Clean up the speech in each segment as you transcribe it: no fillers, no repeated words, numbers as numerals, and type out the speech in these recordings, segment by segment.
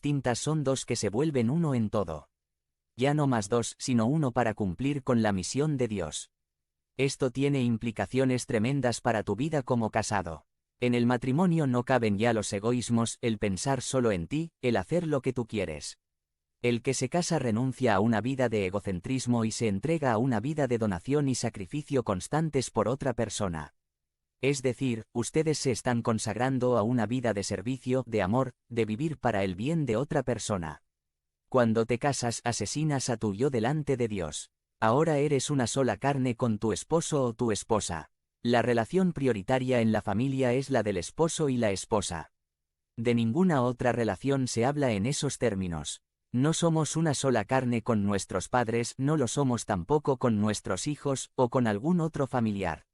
distintas son dos que se vuelven uno en todo. Ya no más dos, sino uno para cumplir con la misión de Dios. Esto tiene implicaciones tremendas para tu vida como casado. En el matrimonio no caben ya los egoísmos, el pensar solo en ti, el hacer lo que tú quieres. El que se casa renuncia a una vida de egocentrismo y se entrega a una vida de donación y sacrificio constantes por otra persona. Es decir, ustedes se están consagrando a una vida de servicio, de amor, de vivir para el bien de otra persona. Cuando te casas, asesinas a tu yo delante de Dios. Ahora eres una sola carne con tu esposo o tu esposa. La relación prioritaria en la familia es la del esposo y la esposa. De ninguna otra relación se habla en esos términos. No somos una sola carne con nuestros padres, no lo somos tampoco con nuestros hijos o con algún otro familiar.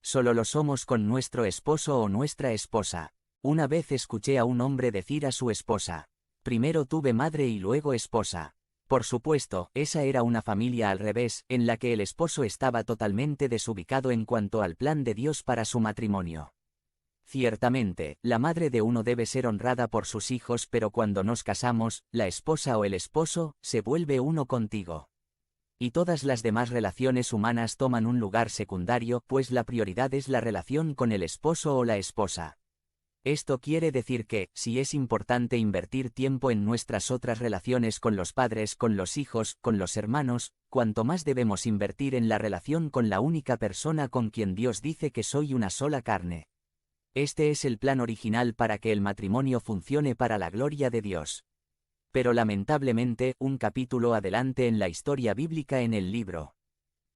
Solo lo somos con nuestro esposo o nuestra esposa. Una vez escuché a un hombre decir a su esposa: primero tuve madre y luego esposa. Por supuesto, esa era una familia al revés, en la que el esposo estaba totalmente desubicado en cuanto al plan de Dios para su matrimonio. Ciertamente, la madre de uno debe ser honrada por sus hijos, pero cuando nos casamos, la esposa o el esposo se vuelve uno contigo. Y todas las demás relaciones humanas toman un lugar secundario, pues la prioridad es la relación con el esposo o la esposa. Esto quiere decir que, si es importante invertir tiempo en nuestras otras relaciones con los padres, con los hijos, con los hermanos, cuanto más debemos invertir en la relación con la única persona con quien Dios dice que soy una sola carne. Este es el plan original para que el matrimonio funcione para la gloria de Dios. Pero lamentablemente, un capítulo adelante en la historia bíblica en el libro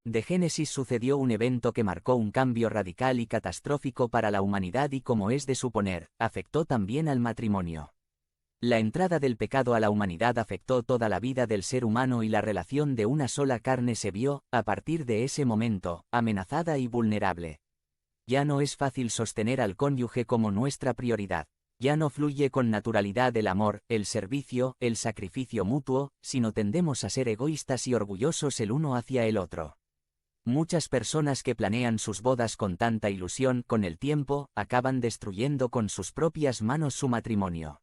de Génesis sucedió un evento que marcó un cambio radical y catastrófico para la humanidad y, como es de suponer, afectó también al matrimonio. La entrada del pecado a la humanidad afectó toda la vida del ser humano y la relación de una sola carne se vio, a partir de ese momento, amenazada y vulnerable. Ya no es fácil sostener al cónyuge como nuestra prioridad. Ya no fluye con naturalidad el amor, el servicio, el sacrificio mutuo, sino tendemos a ser egoístas y orgullosos el uno hacia el otro. Muchas personas que planean sus bodas con tanta ilusión, con el tiempo, acaban destruyendo con sus propias manos su matrimonio.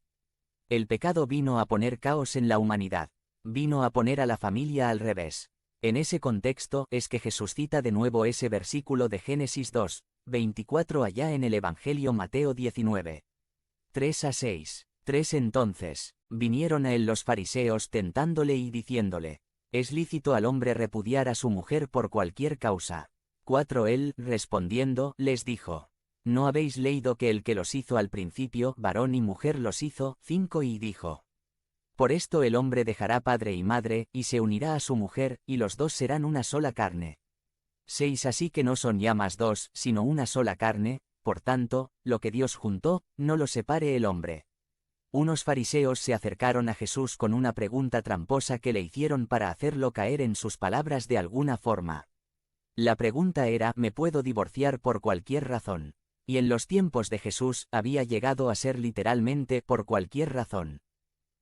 El pecado vino a poner caos en la humanidad. Vino a poner a la familia al revés. En ese contexto es que Jesús cita de nuevo ese versículo de Génesis 2:24 allá en el Evangelio Mateo 19. 3-6. 3 Entonces, vinieron a él los fariseos tentándole y diciéndole: ¿es lícito al hombre repudiar a su mujer por cualquier causa? 4 Él, respondiendo, les dijo: ¿no habéis leído que el que los hizo al principio, varón y mujer los hizo? 5 Y dijo: por esto el hombre dejará padre y madre, y se unirá a su mujer, y los dos serán una sola carne. 6 Así que no son ya más dos, sino una sola carne, por tanto, lo que Dios juntó, no lo separe el hombre. Unos fariseos se acercaron a Jesús con una pregunta tramposa que le hicieron para hacerlo caer en sus palabras de alguna forma. La pregunta era: ¿me puedo divorciar por cualquier razón? Y en los tiempos de Jesús había llegado a ser literalmente por cualquier razón.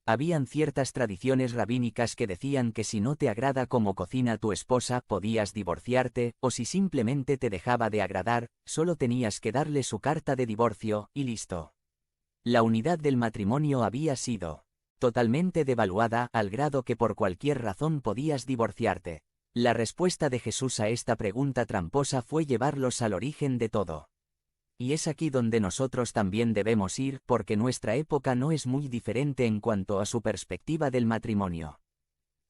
Habían ciertas tradiciones rabínicas que decían que si no te agrada cómo cocina tu esposa, podías divorciarte, o si simplemente te dejaba de agradar, solo tenías que darle su carta de divorcio, y listo. La unidad del matrimonio había sido totalmente devaluada, al grado que por cualquier razón podías divorciarte. La respuesta de Jesús a esta pregunta tramposa fue llevarlos al origen de todo. Y es aquí donde nosotros también debemos ir, porque nuestra época no es muy diferente en cuanto a su perspectiva del matrimonio.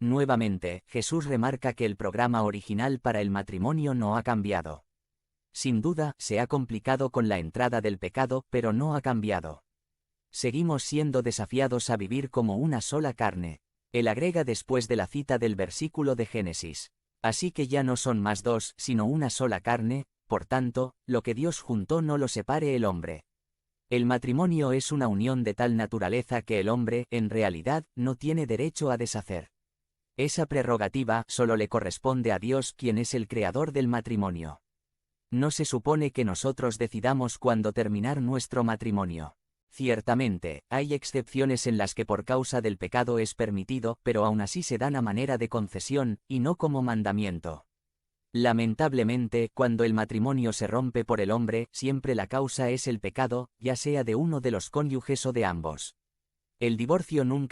Nuevamente, Jesús remarca que el programa original para el matrimonio no ha cambiado. Sin duda, se ha complicado con la entrada del pecado, pero no ha cambiado. Seguimos siendo desafiados a vivir como una sola carne. Él agrega después de la cita del versículo de Génesis: así que ya no son más dos, sino una sola carne. Por tanto, lo que Dios juntó no lo separe el hombre. El matrimonio es una unión de tal naturaleza que el hombre, en realidad, no tiene derecho a deshacer. Esa prerrogativa solo le corresponde a Dios, quien es el creador del matrimonio. No se supone que nosotros decidamos cuándo terminar nuestro matrimonio. Ciertamente, hay excepciones en las que por causa del pecado es permitido, pero aún así se dan a manera de concesión, y no como mandamiento. Lamentablemente, cuando el matrimonio se rompe por el hombre, siempre la causa es el pecado, ya sea de uno de los cónyuges o de ambos. El divorcio nunca